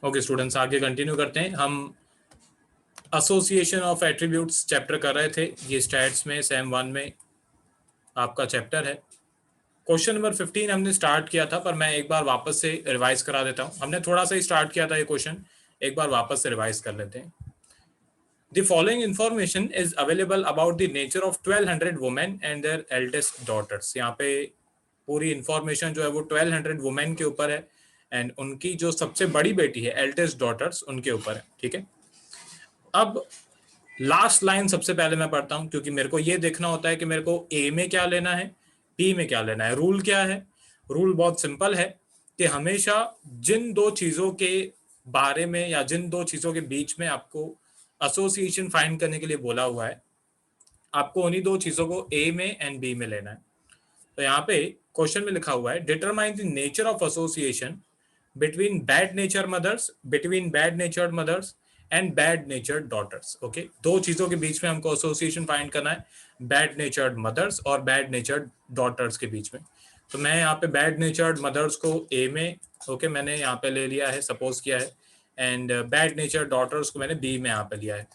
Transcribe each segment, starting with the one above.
Okay students, आगे continue करते हैं। हम एसोसिएशन ऑफ एट्रीब्यूट्स चैप्टर कर रहे थे। ये स्टैट्स में सेम 1 में आपका चैप्टर है। क्वेश्चन नंबर 15 हमने स्टार्ट किया था, पर मैं एक बार वापस से रिवाइज करा देता हूँ। हमने थोड़ा सा ही स्टार्ट किया था ये क्वेश्चन, एक बार वापस से रिवाइज कर लेते हैं। The following information is available about the nature of 1200 women and their eldest daughters। यहाँ पे पूरी इंफॉर्मेशन जो है वो 1200 वुमेन के ऊपर है एंड उनकी जो सबसे बड़ी बेटी है एल्डेस्ट डॉटर्स उनके ऊपर है। ठीक है, अब लास्ट लाइन सबसे पहले मैं पढ़ता हूं, क्योंकि मेरे को ये देखना होता है कि मेरे को ए में क्या लेना है, बी में क्या लेना है। रूल क्या है? रूल बहुत सिंपल है कि हमेशा जिन दो चीजों के बारे में या जिन दो चीजों के बीच में आपको एसोसिएशन फाइंड करने के लिए बोला हुआ है, आपको उन्हीं दो चीजों को ए में एंड बी में लेना है। तो यहाँ पे क्वेश्चन में लिखा हुआ है, determine the nature of association between bad natured mothers and bad natured daughters. Okay, दो चीजों के बीच में हमको एसोसिएशन फाइंड करना है, बैड नेचर्ड मदर्स और बैड नेचर्ड डॉटर्स के बीच में। तो मैं यहाँ पे बैड नेचर्ड मदर्स को ए में ओके मैंने यहाँ पे ले लिया है, सपोज किया है, एंड बैड नेचर्ड डॉटर्स को मैंने बी में यहाँ पे लिया है।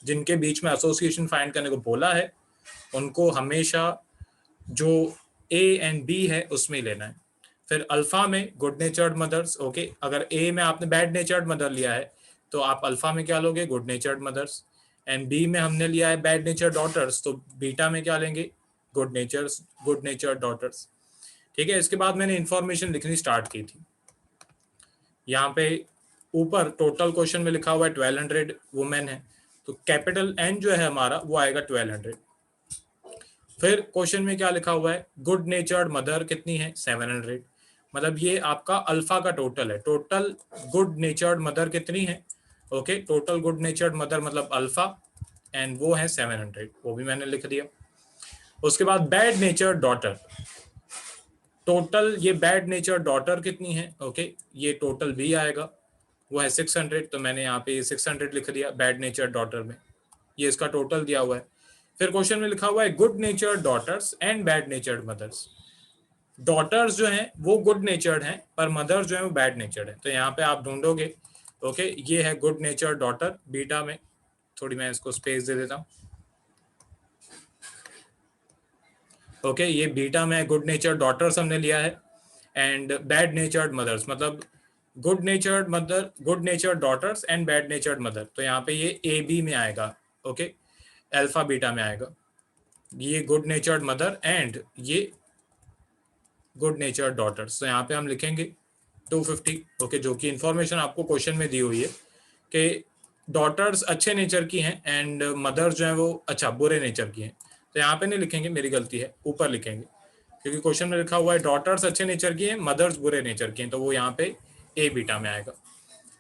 जिनके बीच में एसोसिएशन फाइंड करने को बोला है उनको हमेशा जो ए एंड बी है उसमें लेना है। फिर अल्फा में गुड नेचर्ड मदर्स। ओके, अगर ए में आपने बैड नेचर्ड मदर लिया है तो आप अल्फा में क्या लोगे? Good natured mothers. And B में हमने लिया है बैड नेचर्ड डॉटर्स, तो बीटा में क्या लेंगे? Good natured daughters. ठीक है, इसके बाद मैंने इंफॉर्मेशन लिखनी स्टार्ट की थी। यहाँ पे ऊपर टोटल क्वेश्चन में लिखा हुआ है 1200 वुमेन है, तो कैपिटल एन जो है हमारा वो आएगा 1200। फिर क्वेश्चन में क्या लिखा हुआ है? गुड नेचर्ड मदर कितनी है? 700। मतलब ये आपका अल्फा का टोटल है। टोटल गुड नेचर्ड मदर कितनी है? ओके, टोटल गुड नेचर्ड मदर मतलब अल्फा, एंड वो है 700, वो भी मैंने लिख दिया। उसके बाद बैड नेचर्ड डॉटर, टोटल ये बैड नेचर्ड डॉटर कितनी है? ओके, ये टोटल भी आएगा, वो है 600, तो मैंने यहाँ पे 600 लिख दिया बैड नेचर्ड डॉटर में, ये इसका टोटल दिया हुआ है। फिर क्वेश्चन में लिखा हुआ है good natured daughters and bad natured mothers. Daughters जो हैं वो गुड नेचर्ड हैं, पर मदर्स जो है वो बैड नेचर्ड है। तो यहाँ पे आप ढूंढोगे ओके ये है गुड नेचर्ड डॉटर बीटा में। थोड़ी मैं इसको स्पेस दे देता हूँ। ओके, ये बीटा में गुड नेचर्ड डॉटर्स हमने लिया है, एंड बैड नेचर्ड मदर्स मतलब good natured daughters and bad natured mother. तो यहाँ पे ये ए बी में आएगा, ओके अल्फा बीटा में आएगा। ये गुड नेचर्ड मदर एंड ये गुड नेचर्ड डॉटर्स। तो यहाँ पे हम लिखेंगे 250। ओके, जो कि इंफॉर्मेशन आपको क्वेश्चन में दी हुई है कि डॉटर्स अच्छे नेचर की हैं एंड मदर जो है वो बुरे नेचर की हैं। तो यहाँ पे नहीं लिखेंगे, मेरी गलती है, ऊपर लिखेंगे, क्योंकि क्वेश्चन में लिखा हुआ है डॉटर्स अच्छे नेचर की हैं, मदर्स बुरे नेचर की हैं, तो वो यहाँ पे ए बीटा में आएगा।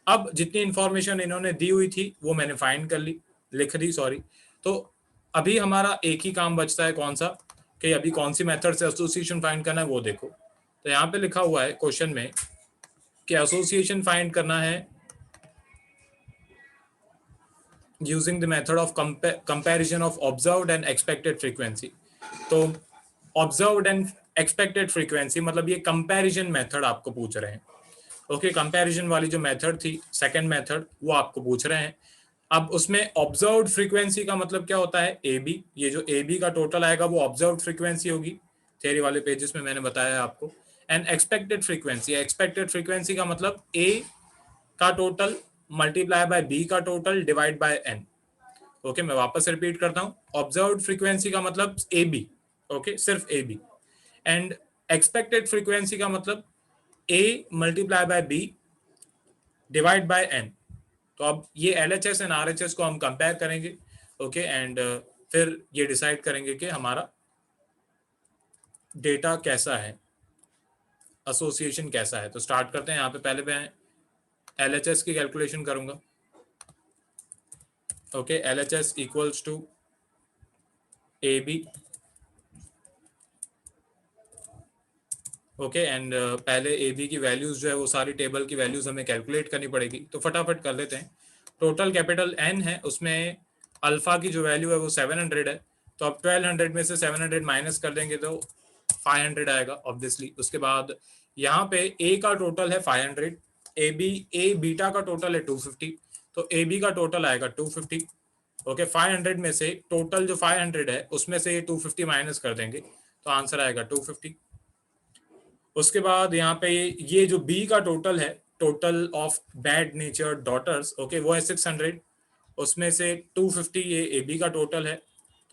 अब जितनी इंफॉर्मेशन इन्होंने दी हुई थी वो मैंने फाइंड कर ली, लिख दी सॉरी। तो अभी हमारा एक ही काम बचता है, कौन सा? कि अभी कौन सी मेथड से एसोसिएशन फाइंड करना है वो देखो। तो यहाँ पे लिखा हुआ है क्वेश्चन में कि एसोसिएशन फाइंड करना है using the method of comparison of observed and expected frequency. तो ऑब्जर्व्ड एंड एक्सपेक्टेड फ्रीक्वेंसी मतलब ये कंपैरिजन मेथड आपको पूछ रहे हैं। ओके, कंपैरिजन वाली जो मेथड थी सेकंड मेथड वो आपको पूछ रहे हैं। अब उसमें ऑब्जर्व्ड फ्रीक्वेंसी का मतलब क्या होता है? A B. ये जो ए बी का टोटल आएगा वो ऑब्जर्व्ड फ्रीक्वेंसी होगी, थ्योरी वाले पेजेस में मैंने बताया आपको। एंड एक्सपेक्टेड फ्रीक्वेंसी का मतलब ए का टोटल मल्टीप्लाई बाय बी का total divide by N. Okay, मैं वापस रिपीट करता हूँ। ऑब्जर्व्ड फ्रीक्वेंसी का मतलब ए बी, ओके सिर्फ A B. And expected frequency का मतलब A multiply by B divide by N. तो अब ये LHS एंड RHS को हम कंपेयर करेंगे, ओके एंड फिर ये डिसाइड करेंगे कि हमारा डेटा कैसा है, एसोसिएशन कैसा है। तो स्टार्ट करते हैं। यहाँ पे पहले मैं LHS की कैलकुलेशन करूंगा। Okay, LHS equals to AB। Okay and पहले AB की वैल्यूज जो है वो सारी टेबल की वैल्यूज हमें कैलकुलेट करनी पड़ेगी, तो फटाफट कर लेते हैं। टोटल कैपिटल N है, उसमें अल्फा की जो वैल्यू है वो 700 है, तो अब 1200 में से 700 माइनस कर देंगे तो 500 आएगा ऑब्वियसली। उसके बाद यहाँ पे A का टोटल है 500, ए बीटा का टोटल है 250, तो ए बी का टोटल आएगा 250। ओके, 500 में से टोटल जो 500 है उसमें से ये 250 माइनस कर देंगे तो आंसर आएगा 250। उसके बाद यहाँ पे ये जो बी का टोटल है, total of bad nature daughters, okay, वो है 600। उसमें से 250 ये ए बी का टोटल है,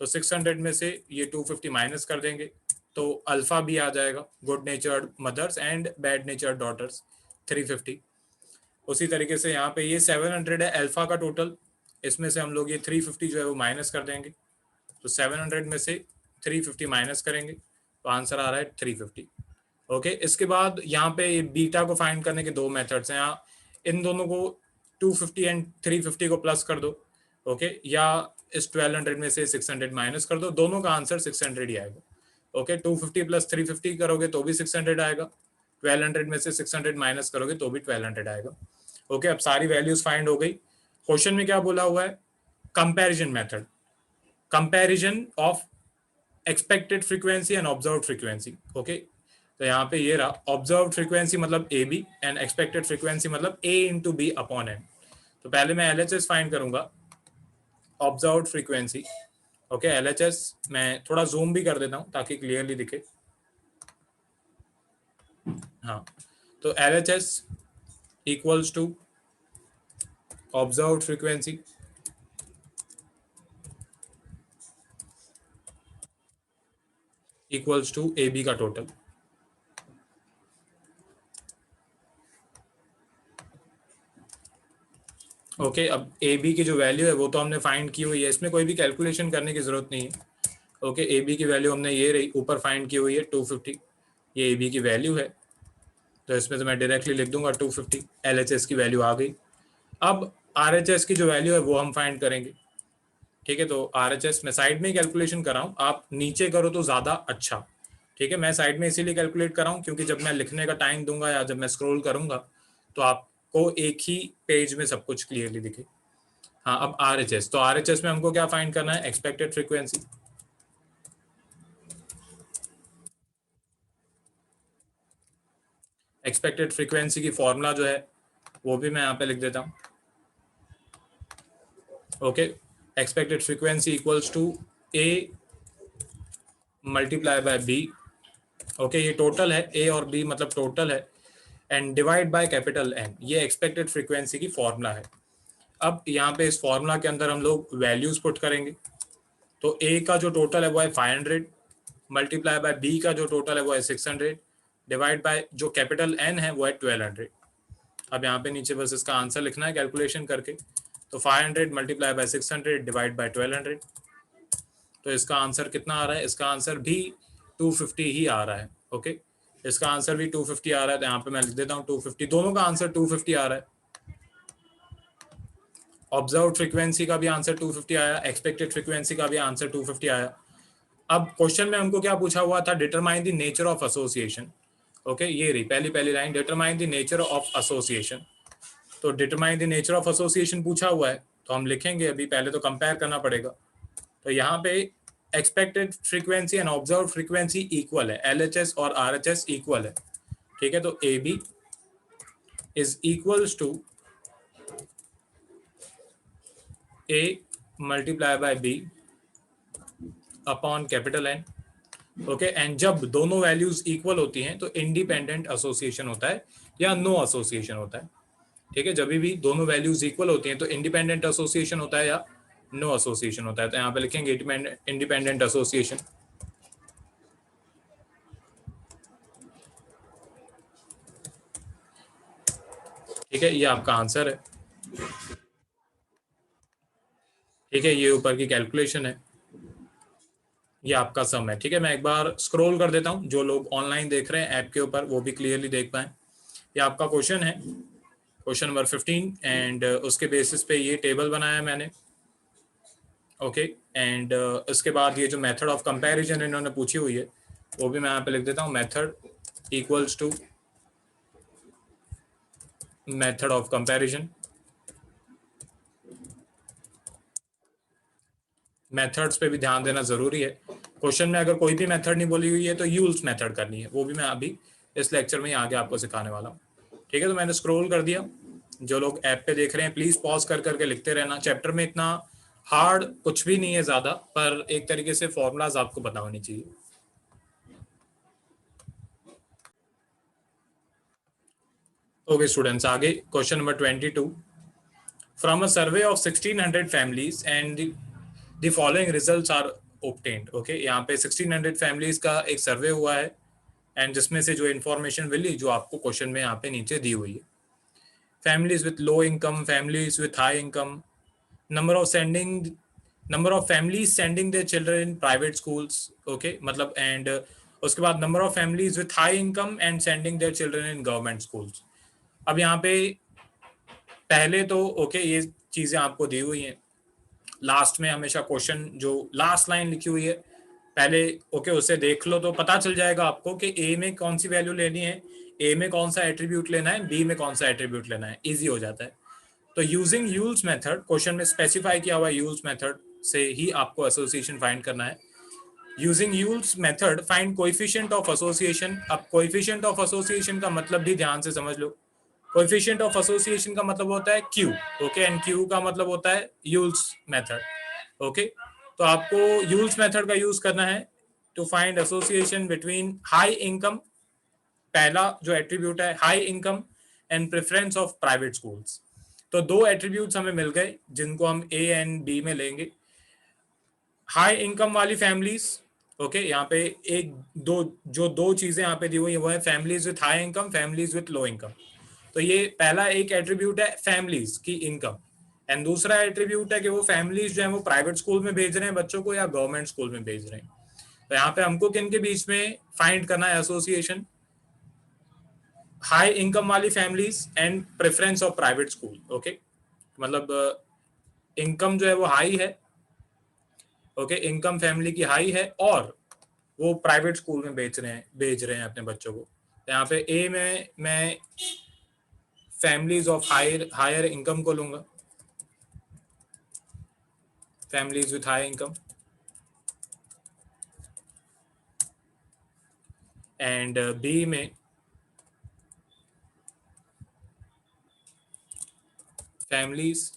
तो 600 में से ये 250 माइनस कर देंगे तो अल्फा भी आ जाएगा, good natured mothers and bad natured daughters 350। उसी तरीके से यहाँ पे ये 700 है अल्फा का टोटल, इसमें से हम लोग ये 350 जो है वो माइनस कर देंगे, तो 700 में से 350 माइनस करेंगे तो आंसर आ रहा है 350। ओके, इसके बाद यहाँ पे बीटा को फाइंड करने के दो मेथड्स हैं। यहाँ इन दोनों को 250 एंड 350 को प्लस कर दो, ओके, या इस 1200 में से 600 माइनस कर दो, दोनों का आंसर 600 ही आएगा। ओके, 250 प्लस 350 करोगे तो भी 600 आएगा, 1200 में से 600 माइनस करोगे तो भी 1200 आएगा। ओके, अब सारी वैल्यूज फाइंड हो गई। क्वेश्चन में क्या बोला हुआ है? Comparison method, comparison of expected frequency and observed frequency. Okay, तो यहाँ पे ये रहा, ऑब्जर्व्ड फ्रीक्वेंसी मतलब A B and expected frequency मतलब A into B upon N. तो पहले मैं एलएचएस फाइंड करूंगा, ऑब्जर्व्ड फ्रीक्वेंसी। ओके, एलएचएस मैं थोड़ा जूम भी कर देता हूँ ताकि क्लियरली दिखे। हाँ, तो LHS equals to observed frequency equals to A B का टोटल। ओके, अब ए बी की जो वैल्यू है वो तो हमने फाइंड की हुई है, इसमें कोई भी कैलकुलेशन करने की जरूरत नहीं है। ओके, ए बी की वैल्यू हमने ये रही ऊपर फाइंड की हुई है 250, ये ए बी की वैल्यू है, तो इसमें तो मैं डायरेक्टली लिख दूंगा 250। एलएचएस की वैल्यू आ गई। अब आरएचएस की जो वैल्यू है वो हम फाइंड करेंगे। ठीक है, तो आरएचएस मैं साइड में ही कैलकुलेशन कर रहा हूँ, आप नीचे करो तो ज़्यादा अच्छा। ठीक है, मैं साइड में इसीलिए कैलकुलेट कर रहा हूँ क्योंकि जब मैं लिखने का टाइम दूंगा या जब मैं स्क्रॉल करूंगा तो आपको एक ही पेज में सब कुछ क्लियरली दिखे। हाँ, अब आरएचएस, तो आरएचएस में हमको क्या फाइंड करना है? Expected frequency. एक्सपेक्टेड फ्रीक्वेंसी की फॉर्मूला जो है वो भी मैं यहाँ पे लिख देता हूँ। Okay, expected frequency equals to A multiply by B. Okay, ये टोटल है, ए और बी मतलब टोटल है, and divide by capital N, ये एक्सपेक्टेड फ्रीक्वेंसी की फॉर्मूला है। अब यहाँ पे इस फॉर्मूला के अंदर हम लोग वैल्यूज पुट करेंगे, तो ए का जो टोटल है वो है 500 मल्टीप्लाई बाय बी का जो टोटल है वो है 600 डिवाइड बाय जो कैपिटल एन है वो है 1200। अब यहाँ पे नीचे बस इसका आंसर लिखना है कैलकुलेशन करके, तो 500 मल्टीप्लाई बाय 600 डिवाइड बाय 1200, तो इसका आंसर कितना आ रहा है? इसका आंसर भी 250 ही आ रहा है। ओके, इसका आंसर भी 250 आ रहा है, तो यहाँ पे मैं लिख देता हूँ 250, दोनों का आंसर 250 आ रहा है। ऑब्जर्व फ्रीक्वेंसी का भी आंसर 250 आया, एक्सपेक्टेड फ्रीक्वेंसी का भी आंसर 250 आया। अब क्वेश्चन में हमको क्या पूछा हुआ था? Determine the nature of association. Okay, ये रही पहली line, determine the nature of association. तो determine the nature of association पूछा हुआ है, तो हम लिखेंगे अभी, पहले तो कंपेयर करना पड़ेगा। तो यहाँ पे expected frequency and observe frequency equal है, एलएचएस और आरएचएस इक्वल है। ठीक है, तो A B is equals to A multiply by B upon capital N. Okay, and जब दोनों वैल्यूज इक्वल होती हैं तो इंडिपेंडेंट एसोसिएशन होता है या नो एसोसिएशन होता है। ठीक है, जब भी दोनों वैल्यूज इक्वल होती हैं तो इंडिपेंडेंट एसोसिएशन होता है या नो एसोसिएशन होता है। तो यहाँ पे लिखेंगे इंडिपेंडेंट एसोसिएशन। ठीक है, ये आपका आंसर है। ठीक है, ये ऊपर की कैलकुलेशन है, ये आपका सम है। ठीक है, मैं एक बार स्क्रॉल कर देता हूँ, जो लोग ऑनलाइन देख रहे हैं ऐप के ऊपर वो भी क्लियरली देख पाए। ये आपका क्वेश्चन है, क्वेश्चन नंबर 15, एंड उसके बेसिस पे ये टेबल बनाया है मैंने। ओके, एंड उसके बाद ये जो मेथड ऑफ कंपैरिजन इन्होंने पूछी हुई है वो भी मैं यहाँ पे लिख देता हूँ, method equals to method of comparison. Methods पे भी ध्यान देना जरूरी है। क्वेश्चन में अगर कोई भी मेथड नहीं बोली हुई है तो यूल्स मेथड करनी है, वो भी मैं अभी इस लेक्चर में ही आगे आपको सिखाने वाला हूँ। ठीक है, तो मैंने स्क्रॉल कर दिया। जो लोग ऐप पे देख रहे हैं प्लीज पॉज कर करके लिखते रहना। चैप्टर में इतना हार्ड कुछ भी नहीं है ज्यादा, पर एक तरीके से फॉर्मूलाज आपको पता होनी चाहिए। ओके स्टूडेंट्स, आगे question number 22। From a survey of 1600 families and the following results are obtained। Okay, यहाँ पे 1600 फैमिलीज का एक सर्वे हुआ है एंड जिसमें से जो इन्फॉर्मेशन मिली जो आपको क्वेश्चन में यहाँ पे नीचे दी हुई है। Families with low income, families with high income, number of sending number of families sending their children in private schools। okay, मतलब and उसके बाद number of families with high income and sending their children in government schools। अब यहाँ पे पहले तो okay ये चीजें आपको दी हुई हैं। लास्ट में हमेशा क्वेश्चन जो लास्ट लाइन लिखी हुई है पहले ओके उसे देख लो तो पता चल जाएगा आपको कि ए में कौन सी वैल्यू लेनी है, ए में कौन सा एट्रीब्यूट लेना है, बी में कौन सा एट्रीब्यूट लेना है, इजी हो जाता है। तो यूजिंग यूल्स मेथड, क्वेश्चन में स्पेसिफाई किया हुआ है यूल्स मेथड से ही आपको एसोसिएशन फाइंड करना है। Using Yule's method find coefficient of association. अब कोएफिशिएंट ऑफ एसोसिएशन का मतलब भी ध्यान से समझ लो। कोएफिशिएंट ऑफ एसोसिएशन का मतलब होता है क्यू, ओके, एंड क्यू का मतलब होता है यूल्स मेथड। ओके, तो आपको यूल्स मेथड का यूज करना है to find association between high income, पहला जो एट्रीब्यूट है high income, and preference of private schools. तो दो एट्रीब्यूट्स हमें मिल गए जिनको हम ए एंड बी में लेंगे। हाई इनकम वाली फैमिलीज, ओके, यहाँ पे एक दो चीजें यहाँ पे दी हुई है वो है families with high income, families with low income. तो ये पहला एक एट्रीब्यूट है फैमिलीज की इनकम, एंड दूसरा एट्रीब्यूट है कि वो फैमिलीज जो है वो प्राइवेट स्कूल में भेज रहे हैं बच्चों को या गवर्नमेंट स्कूल में भेज रहे हैं। तो यहाँ पे हमको किन के बीच में फाइंड करना है एसोसिएशन, हाई इनकम वाली families and preference of private school. Okay, मतलब इनकम जो है वो हाई है, ओके, इनकम फैमिली की हाई है और वो प्राइवेट स्कूल में भेज रहे हैं अपने बच्चों को। तो यहाँ पे ए में मैं फैमिलीज ऑफ हायर इनकम को लूंगा, families with high income, and B में families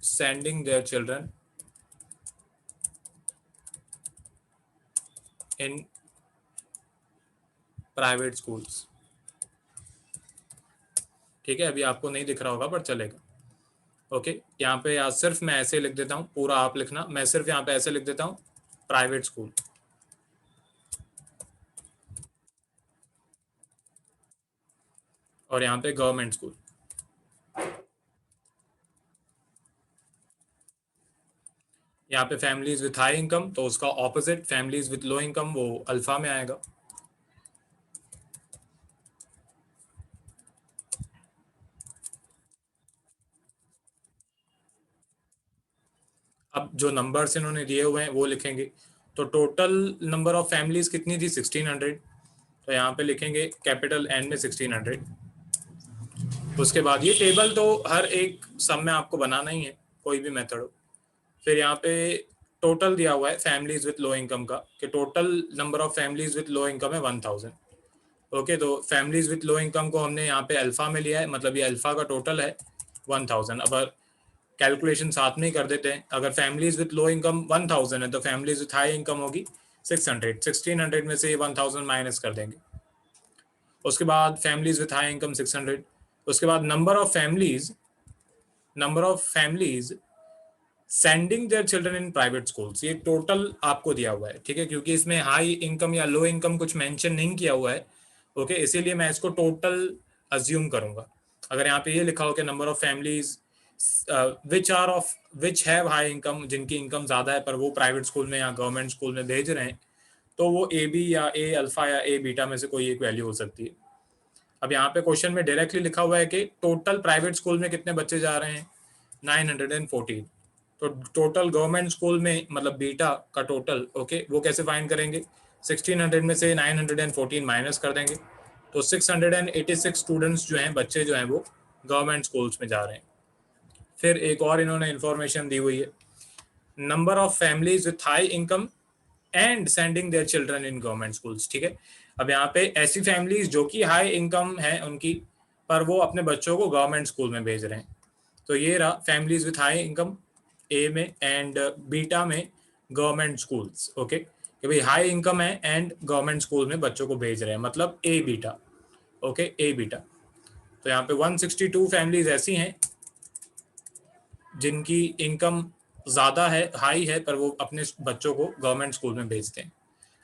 sending their children in private schools। ठीक है, अभी आपको नहीं दिख रहा होगा पर चलेगा। ओके, यहाँ पे आज सिर्फ मैं ऐसे लिख देता हूँ, पूरा आप लिखना, मैं सिर्फ यहाँ पे ऐसे लिख देता हूँ प्राइवेट स्कूल, और यहाँ पे गवर्नमेंट स्कूल। यहाँ पे फैमिलीज विथ हाई इनकम तो उसका opposite families with low income वो अल्फा में आएगा। अब जो नंबर्स इन्होंने दिए हुए हैं वो लिखेंगे। तो टोटल नंबर ऑफ फैमिलीज कितनी थी 1600, तो यहाँ पे लिखेंगे कैपिटल एन में 1600। उसके बाद ये टेबल तो हर एक सम में आपको बनाना ही है, कोई भी मेथड हो। फिर यहाँ पे टोटल दिया हुआ है फैमिलीज विथ लो इनकम का, कि total number of families with low income है 1000। ओके, तो फैमिलीज विथ लो इनकम को हमने यहाँ पे अल्फा में लिया है, मतलब ये अल्फा का टोटल है 1000। अब कैलकुलेशन साथ में ही कर देते हैं। अगर फैमिलीज विथ लो इनकम 1000 है तो फैमिलीज विथ हाई इनकम होगी 600। 1600 में से 1000 माइनस कर देंगे। उसके बाद फैमिलीज विथ हाई इनकम 600। उसके बाद number of families sending their children in private schools, ये टोटल आपको दिया हुआ है। ठीक है, क्योंकि इसमें हाई इनकम या लो इनकम कुछ मेंशन नहीं किया हुआ है, ओके, इसीलिए मैं इसको टोटल अज्यूम करूंगा। अगर यहाँ पे ये लिखा हो कि number of families which have high income, जिनकी इनकम ज्यादा है पर वो प्राइवेट स्कूल में या गवर्नमेंट स्कूल में भेज रहे हैं, तो वो ए बी या ए अल्फा या ए बीटा में से कोई एक वैल्यू हो सकती है। अब यहाँ पे क्वेश्चन में डायरेक्टली लिखा हुआ है कि टोटल प्राइवेट स्कूल में कितने बच्चे जा रहे हैं 914। तो टोटल गवर्नमेंट स्कूल में मतलब बीटा का टोटल, ओके, वो कैसे फाइंड करेंगे, 1600 में से 914 माइनस कर देंगे, तो 686 स्टूडेंट्स जो हैं, बच्चे जो हैं वो गवर्नमेंट स्कूल्स में जा रहे हैं। फिर एक और इन्होंने इंफॉर्मेशन दी हुई है, number of families with high income and sending their children in government schools. ठीक है, अब यहाँ पे ऐसी फैमिलीज जो कि हाई इनकम है उनकी, पर वो अपने बच्चों को गवर्नमेंट स्कूल में भेज रहे हैं, तो ये रहा फैमिलीज विथ हाई इनकम ए में, एंड बीटा में गवर्नमेंट स्कूल्स। ओके, कि भाई हाई इनकम है एंड गवर्नमेंट स्कूल में बच्चों को भेज रहे हैं, मतलब ए बीटा। ओके, ए बीटा। तो यहाँ पे 162 फैमिलीज ऐसी हैं जिनकी इनकम ज़्यादा है, हाई है, पर वो अपने बच्चों को गवर्नमेंट स्कूल में भेजते हैं।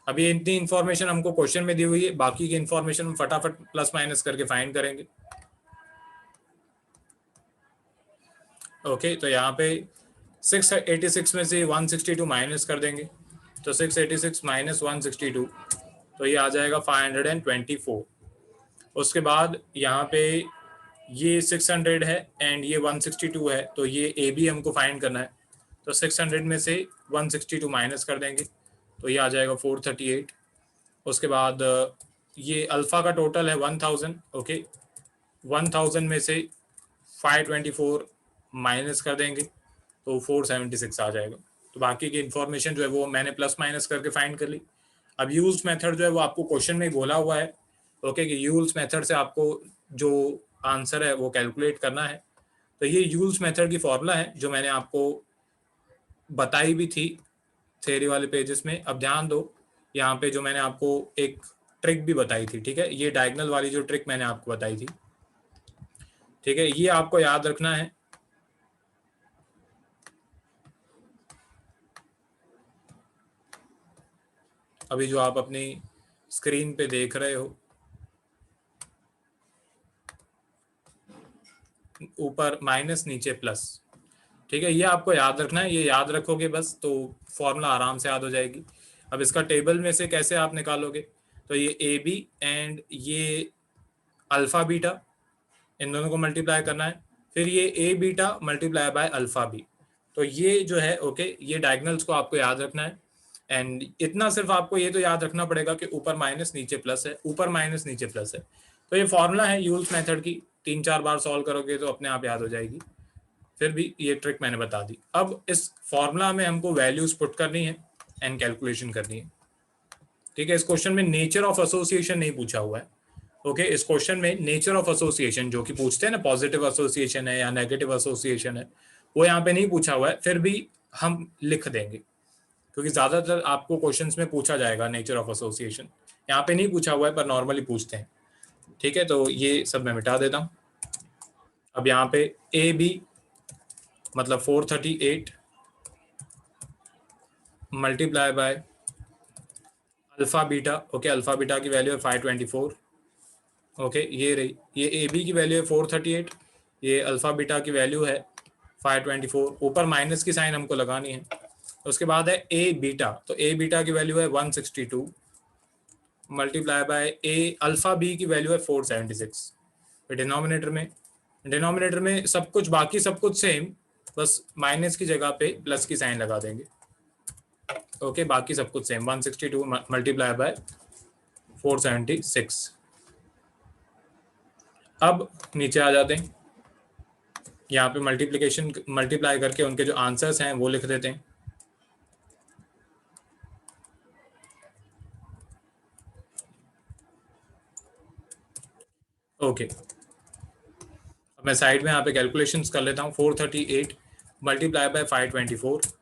अब ये इतनी इन्फॉर्मेशन हमको क्वेश्चन में दी हुई है, बाकी की इन्फॉर्मेशन हम फटाफट प्लस माइनस करके फाइंड करेंगे। ओके, तो यहाँ पे 686 में से 162 माइनस कर देंगे, तो 686 माइनस 162, तो ये आ जाएगा 524। उसके बाद यहाँ पे ये 600 है एंड ये 162 है, तो ये ए बी हमको फाइंड करना है, तो 600 में से 162 माइनस कर देंगे, तो ये आ जाएगा 438। उसके बाद ये अल्फा का टोटल है 1000। ओके, 1000 में से 524 माइनस कर देंगे, तो 476 आ जाएगा। तो बाकी की इन्फॉर्मेशन जो है वो मैंने प्लस माइनस करके फाइंड कर ली। अब यूज मेथड जो है वो आपको क्वेश्चन में ही बोला हुआ है। ओके, कि यूज मेथड से आपको जो आंसर है वो कैलकुलेट करना है। तो ये यूज मेथड की फॉर्मूला है जो मैंने आपको बताई भी थी थ्योरी वाले पेजेस में। अब ध्यान दो, यहाँ पे जो मैंने आपको एक ट्रिक भी बताई थी, ठीक है, ये डायगोनल वाली जो ट्रिक मैंने आपको बताई थी, ठीक है, ये आपको याद रखना है। अभी जो आप अपनी स्क्रीन पे देख रहे हो, ऊपर माइनस नीचे प्लस, ठीक है, ये आपको याद रखना है। ये याद रखोगे बस तो फॉर्मूला आराम से याद हो जाएगी। अब इसका टेबल में से कैसे आप निकालोगे, तो ये ए बी एंड ये अल्फा बीटा, इन दोनों को मल्टीप्लाई करना है, फिर ये A beta multiply by alpha B. तो ये जो है, ओके, ये डायगोनल्स को आपको याद रखना है। एंड इतना सिर्फ आपको ये तो याद रखना पड़ेगा कि ऊपर माइनस नीचे प्लस है, ऊपर माइनस नीचे प्लस है। तो ये फॉर्मूला है यूल्स मेथड की, 3-4 बार सॉल्व करोगे तो अपने आप याद हो जाएगी। फिर भी ये ट्रिक मैंने बता दी। अब इस फॉर्मूला में हमको वैल्यूज पुट करनी है एंड कैलकुलेशन करनी है, ठीक है। इस क्वेश्चन में नेचर ऑफ एसोसिएशन नहीं पूछा हुआ है। ओके, इस क्वेश्चन में नेचर ऑफ एसोसिएशन जो कि पूछते हैं ना, पॉजिटिव एसोसिएशन है या नेगेटिव एसोसिएशन है, वो यहाँ पे नहीं पूछा हुआ है। फिर भी हम लिख देंगे क्योंकि ज्यादातर आपको क्वेश्चंस में पूछा जाएगा नेचर ऑफ एसोसिएशन, यहाँ पे नहीं पूछा हुआ है पर नॉर्मली पूछते हैं, ठीक है। तो ये सब मैं मिटा देता हूँ। अब यहाँ पे ए बी मतलब 438 multiply by alpha beta. Okay, alpha beta की वैल्यू है 524। ओके, ये रही, ये ए बी की वैल्यू है 438, ये अल्फा बीटा की वैल्यू है 524। ऊपर माइनस की साइन हमको लगानी है। उसके बाद है ए बीटा, तो ए बीटा की वैल्यू है 162 multiply by A alpha B की वैल्यू है 476। डिनोमिनेटर में सब कुछ, बाकी सब कुछ सेम, बस माइनस की जगह पे प्लस की साइन लगा देंगे। ओके, बाकी सब कुछ सेम, 162 मल्टीप्लाई बाय 476। अब नीचे आ जाते हैं, यहाँ पे मल्टीप्लाई करके उनके जो आंसर्स हैं वो लिख देते हैं। ओके, अब मैं साइड में यहाँ पे कैलकुलेशंस कर लेता हूँ। 438 मल्टीप्लाई बाय 524,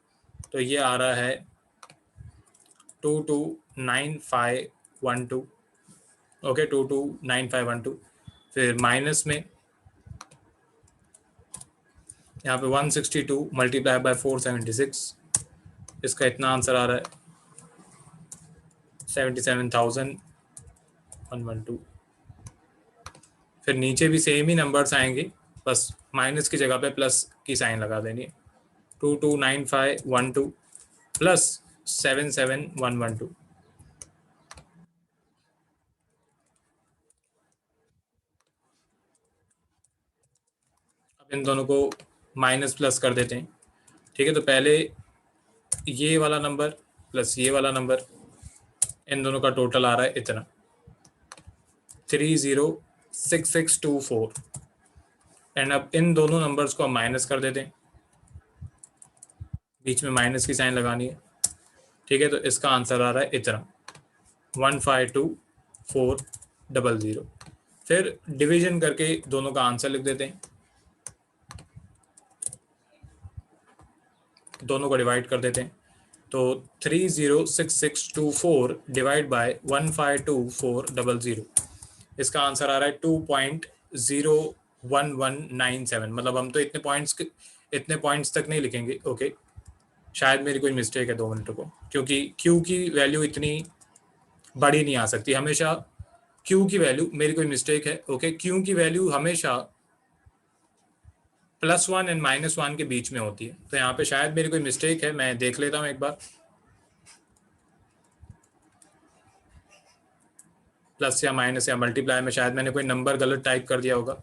तो ये आ रहा है 229512। ओके, 229512। फिर माइनस में यहाँ पे 162 मल्टीप्लाई बाय 476, इसका इतना आंसर आ रहा है 77,112। फिर नीचे भी सेम ही नंबर्स आएंगे, बस माइनस की जगह पे प्लस की साइन लगा देनी है। 229512 प्लस 77112। अब इन दोनों को माइनस प्लस कर देते हैं, ठीक है। तो पहले ये वाला नंबर प्लस ये वाला नंबर, इन दोनों का टोटल आ रहा है इतना 306624। एंड अब इन दोनों नंबर्स को हम माइनस कर देते हैं, बीच में माइनस की साइन लगानी है, ठीक है। तो इसका आंसर आ रहा है इतना 152 400। फिर डिवीजन करके दोनों का आंसर लिख देते हैं, दोनों को डिवाइड कर देते हैं। तो 306624 डिवाइड बाय 152,400, इसका आंसर आ रहा है 2.01197। मतलब हम तो इतने पॉइंट्स तक नहीं लिखेंगे। ओके, शायद मेरी कोई मिस्टेक है, 2 मिनट को, क्योंकि क्यू की वैल्यू इतनी बड़ी नहीं आ सकती हमेशा। क्यू की वैल्यू, मेरी कोई मिस्टेक है। ओके, क्यू की वैल्यू हमेशा +1 एंड -1 के बीच में होती है। तो यहाँ पे शायद मेरी कोई मिस्टेक है, मैं देख लेता हूँ एक बार। प्लस या माइनस या मल्टीप्लाई में शायद मैंने कोई नंबर गलत टाइप कर दिया होगा,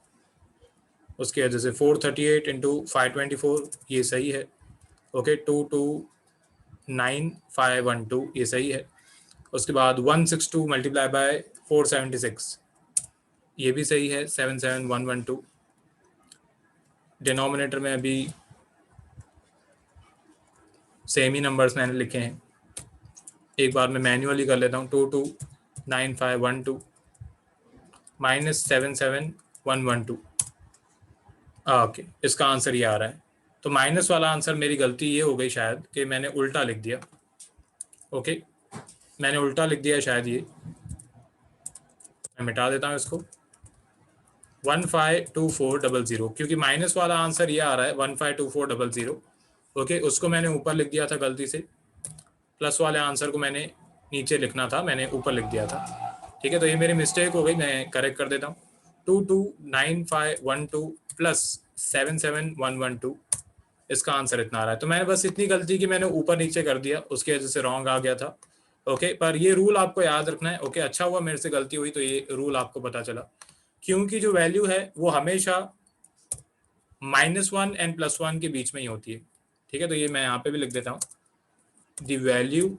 उसकी वजह से 438 इंटू 524 ये सही है। ओके, 229512 ये सही है। उसके बाद 162 मल्टीप्लाई बाय 476 ये भी सही है, 77112। डिनोमिनेटर में अभी सेम ही नंबर्स मैंने लिखे हैं, एक बार मैं मैन्युअली कर लेता हूँ। 229512 -77112। ओके, इसका आंसर ये आ रहा है। तो माइनस वाला आंसर मेरी गलती ये हो गई शायद कि मैंने उल्टा लिख दिया। ओके, मैंने उल्टा लिख दिया शायद, ये मैं मिटा देता हूँ इसको। 152400, क्योंकि माइनस वाला आंसर ये आ रहा है 152400। ओके, उसको मैंने ऊपर लिख दिया था गलती से, प्लस वाले आंसर को मैंने नीचे लिखना था, मैंने ऊपर लिख दिया था। ठीक है, तो ये मेरी मिस्टेक हो गई, मैं करेक्ट कर देता हूँ। 229512 प्लस 77112, इसका आंसर इतना आ रहा है। तो मैंने बस इतनी गलती की, मैंने ऊपर नीचे कर दिया, उसकी वजह से रॉन्ग आ गया था। ओके, पर ये रूल आपको याद रखना है। ओके, अच्छा हुआ मेरे से गलती हुई तो ये रूल आपको पता चला। क्योंकि जो वैल्यू है वो हमेशा -1 एंड +1 के बीच में ही होती है। ठीक है, तो ये मैं यहाँ पे भी लिख देता हूँ, the value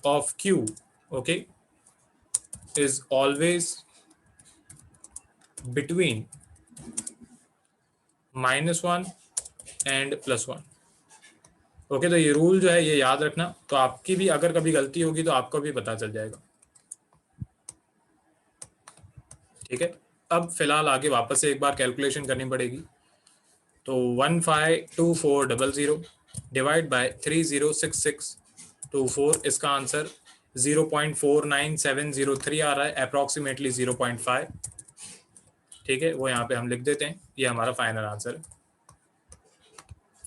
of Q, okay, is always between -1 and +1। Okay, तो ये रूल जो है ये याद रखना, तो आपकी भी अगर कभी गलती होगी तो आपको भी पता चल जाएगा। ठीक है, अब फिलहाल आगे वापस से एक बार कैलकुलेशन करनी पड़ेगी। तो 152400 डिवाइड बाय 306624, इसका आंसर 0.49703 आ रहा है, अप्रॉक्सीमेटली 0.5। ठीक है, वो यहाँ पे हम लिख देते हैं, ये हमारा फाइनल आंसर है।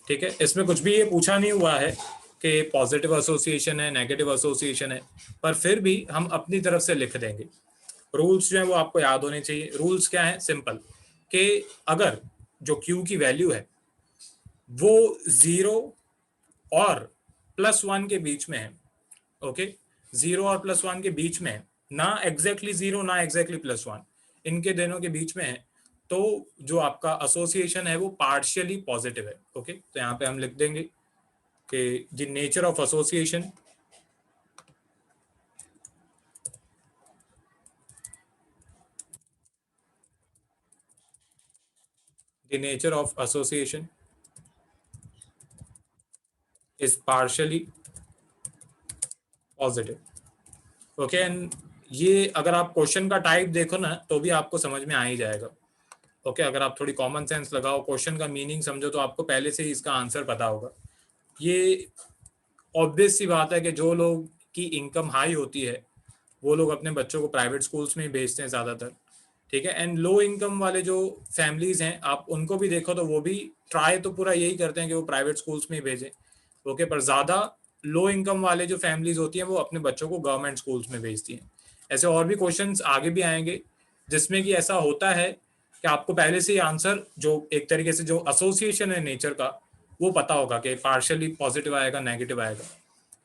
ठीक है, इसमें कुछ भी ये पूछा नहीं हुआ है कि पॉजिटिव एसोसिएशन है, नेगेटिव एसोसिएशन है, पर फिर भी हम अपनी तरफ से लिख देंगे। रूल्स जो है वो आपको याद होने चाहिए। रूल्स क्या है? सिंपल, कि अगर जो Q की वैल्यू है वो 0 और +1 के बीच में है, ओके, 0 और +1 के बीच में है, ना एग्जैक्टली 0 ना एग्जैक्टली +1, इनके दोनों के बीच में है, तो जो आपका एसोसिएशन है वो पार्शियली पॉजिटिव है। ओके, तो यहाँ पे हम लिख देंगे कि the nature of association is partially positive। Okay, and ये अगर आप क्वेश्चन का टाइप देखो ना तो भी आपको समझ में आ ही जाएगा। ओके, अगर आप थोड़ी कॉमन सेंस लगाओ, क्वेश्चन का मीनिंग समझो, तो आपको पहले से ही इसका आंसर पता होगा। ये ऑब्वियस सी बात है कि जो लोग की इनकम हाई होती है वो लोग अपने बच्चों को प्राइवेट स्कूल्स में ही भेजते हैं ज़्यादातर। ठीक है, एंड लो इनकम वाले जो फैमिलीज हैं, आप उनको भी देखो तो वो भी ट्राई तो पूरा यही करते हैं कि वो प्राइवेट स्कूल्स में ही भेजें। ओके, पर ज़्यादा लो इनकम वाले जो फैमिलीज होती हैं वो अपने बच्चों को गवर्नमेंट स्कूल्स में भेजती हैं। ऐसे और भी क्वेश्चंस आगे भी आएंगे जिसमें कि ऐसा होता है कि आपको पहले से ही आंसर, जो एक तरीके से जो एसोसिएशन है नेचर का, वो पता होगा कि पार्शियली पॉजिटिव आएगा, नेगेटिव आएगा।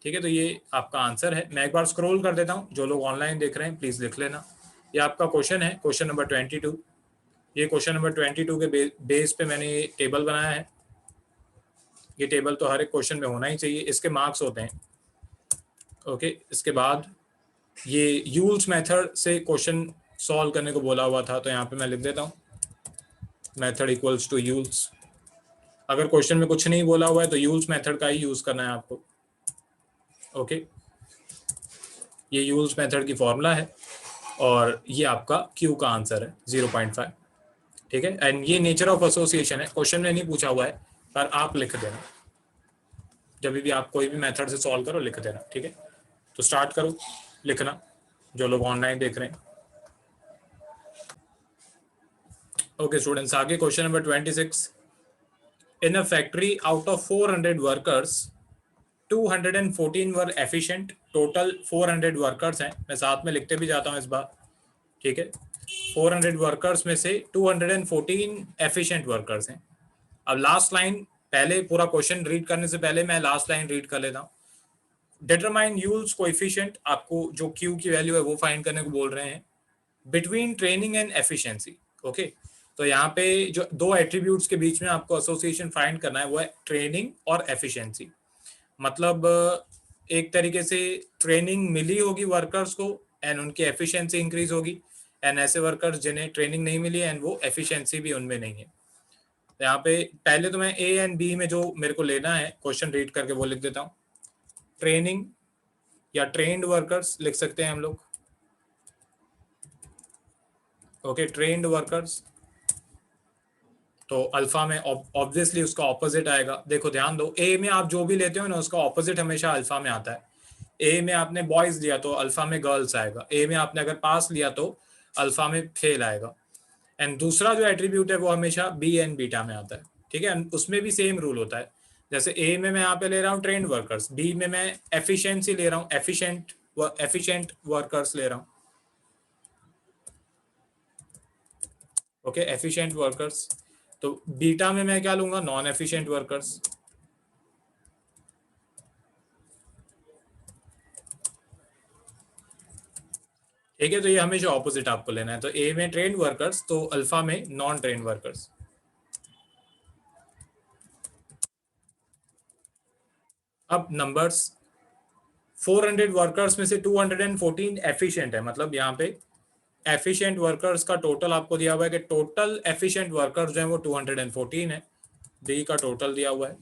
ठीक है, तो ये आपका आंसर है। मैं एक बार स्क्रॉल कर देता हूँ, जो लोग ऑनलाइन देख रहे हैं प्लीज लिख लेना। ये आपका क्वेश्चन है, क्वेश्चन नंबर 22। ये क्वेश्चन नंबर 22 के बेस पे मैंने ये टेबल बनाया है। ये टेबल तो हर एक क्वेश्चन में होना ही चाहिए, इसके मार्क्स होते हैं। ओके, इसके बाद ये यूल्स मेथड से क्वेश्चन सॉल्व करने को बोला हुआ था, तो यहाँ पे मैं लिख देता हूँ मेथड इक्वल्स टू यूल्स। अगर क्वेश्चन में कुछ नहीं बोला हुआ है तो यूल्स मेथड का ही यूज करना है आपको। ओके, ये यूल्स मेथड की फॉर्मूला है। और ये आपका क्यू का आंसर है 0.5, ठीक है। एंड ये नेचर ऑफ एसोसिएशन है, क्वेश्चन में नहीं पूछा हुआ है, पर आप लिख देना जब भी आप कोई भी मेथड से सॉल्व करो, लिख देना, ठीक है। तो स्टार्ट करो लिखना, जो लोग ऑनलाइन देख रहे हैं। ओके स्टूडेंट्स, आगे question number 26। In a factory out of 400 workers 214 were efficient, total 400 workers हैं, मैं साथ में लिखते भी जाता हूं इस बार, ठीक है। 400 वर्कर्स में से 214 एफिशिएंट वर्कर्स हैं। अब लास्ट लाइन, पहले पूरा क्वेश्चन रीड करने से पहले मैं लास्ट लाइन रीड कर लेता हूँ। डिटरमाइन यूल्स कोएफिशिएंट, आपको जो क्यू की वैल्यू है वो फाइंड करने को बोल रहे हैं, between training and efficiency. Okay, तो यहाँ पे जो दो एट्रीब्यूट्स के बीच में आपको एसोसिएशन फाइंड करना है वो है ट्रेनिंग और एफिशिएंसी। मतलब एक तरीके से ट्रेनिंग मिली होगी वर्कर्स को एंड उनकी एफिशिएंसी इंक्रीज होगी, एंड ऐसे वर्कर्स जिन्हें ट्रेनिंग नहीं मिली एंड वो एफिशिएंसी भी उनमें नहीं है। यहाँ पे पहले तो मैं ए एंड बी में जो मेरे को लेना है क्वेश्चन रीड करके वो लिख देता हूँ। ट्रेनिंग या ट्रेन्ड वर्कर्स लिख सकते हैं हम लोग। ओके, ट्रेन्ड वर्कर्स, तो अल्फा में ऑब्वियसली उसका ऑपोजिट आएगा। देखो ध्यान दो, ए में आप जो भी लेते हो ना उसका ऑपोजिट हमेशा अल्फा में आता है। ए में आपने बॉयज लिया तो अल्फा में गर्ल्स आएगा, ए में आपने अगर पास लिया तो अल्फा में फेल आएगा। एंड दूसरा जो एट्रीब्यूट है वो हमेशा बी एंड बीटा में आता है, ठीक है। उसमें भी सेम रूल होता है, जैसे ए में मैं यहाँ पे ले रहा हूँ ट्रेन्ड वर्कर्स, बी में मैं एफिशिएंसी ले रहा हूँ, एफिशिएंट वर्कर्स ले रहा हूँ। ओके, एफिशिएंट वर्कर्स, तो बीटा में मैं क्या लूंगा, नॉन एफिशिएंट वर्कर्स। ठीक है, तो ये हमेशा ऑपोजिट आपको लेना है, तो ए में ट्रेन्ड वर्कर्स तो अल्फा में नॉन ट्रेन्ड वर्कर्स। अब नंबर्स, 400 वर्कर्स में से 214 एफिशिएंट है, मतलब यहाँ पे एफिशिएंट वर्कर्स का टोटल आपको दिया हुआ है कि टोटल एफिशिएंट वर्कर्स जो है वो 214 है, डी का टोटल दिया हुआ है।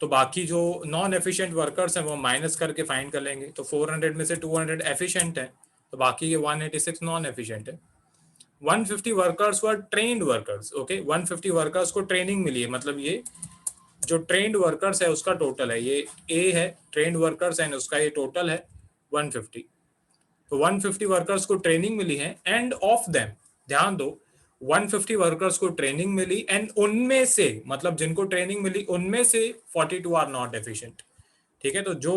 तो बाकी जो नॉन एफिशिएंट वर्कर्स हैं वो माइनस करके फाइंड कर लेंगे, तो 400 में से 200 एफिशिएंट है, तो बाकी ये 186 नॉन एफिशिएंट है। 150 workers were trained workers. Okay, 150 workers को ट्रेनिंग मिली है, मतलब ये जो ट्रेन्ड वर्कर्स है उसका टोटल है, ये ए है ट्रेन्ड वर्कर्स एंड उसका ये टोटल है 150। तो 150 वर्कर्स को ट्रेनिंग मिली है एंड ऑफ देम, ध्यान दो 150 वर्कर्स को ट्रेनिंग मिली एंड उनमें से, मतलब जिनको ट्रेनिंग मिली उनमें से 42 आर नॉट एफिशिएंट, ठीक है। तो जो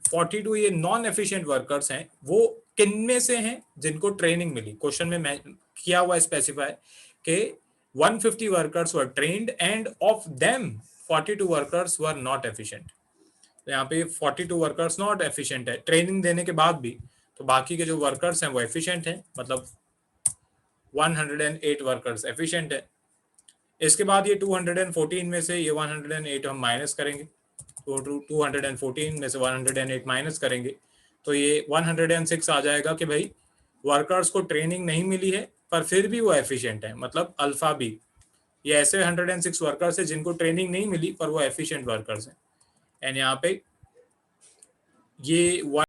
42 ये नॉन एफिशिएंट वर्कर्स हैं वो किन में से हैं, जिनको ट्रेनिंग मिली। क्वेश्चन में मैं किया हुआ स्पेसिफाई कि 150 workers were trained and of them 42 workers were not efficient. तो यहाँ पे 42 वर्कर्स नॉट एफिशिएंट है ट्रेनिंग देने के बाद भी, तो बाकी के जो वर्कर्स हैं वो एफिशिएंट हैं, मतलब 108 वर्कर्स एफिशिएंट है। इसके बाद ये 214 में से ये 108 हम माइनस करेंगे, तो 214 में से 108 माइनस करेंगे तो ये 106 आ जाएगा कि भाई वर्कर्स को ट्रेनिंग नहीं मिली है पर फिर भी वो एफिशिएंट है, मतलब अल्फा बी। ये ऐसे 106 वर्कर्स है जिनको ट्रेनिंग नहीं मिली पर वो एफिशिएंट वर्कर्स हैं, एंड यहाँ पे ये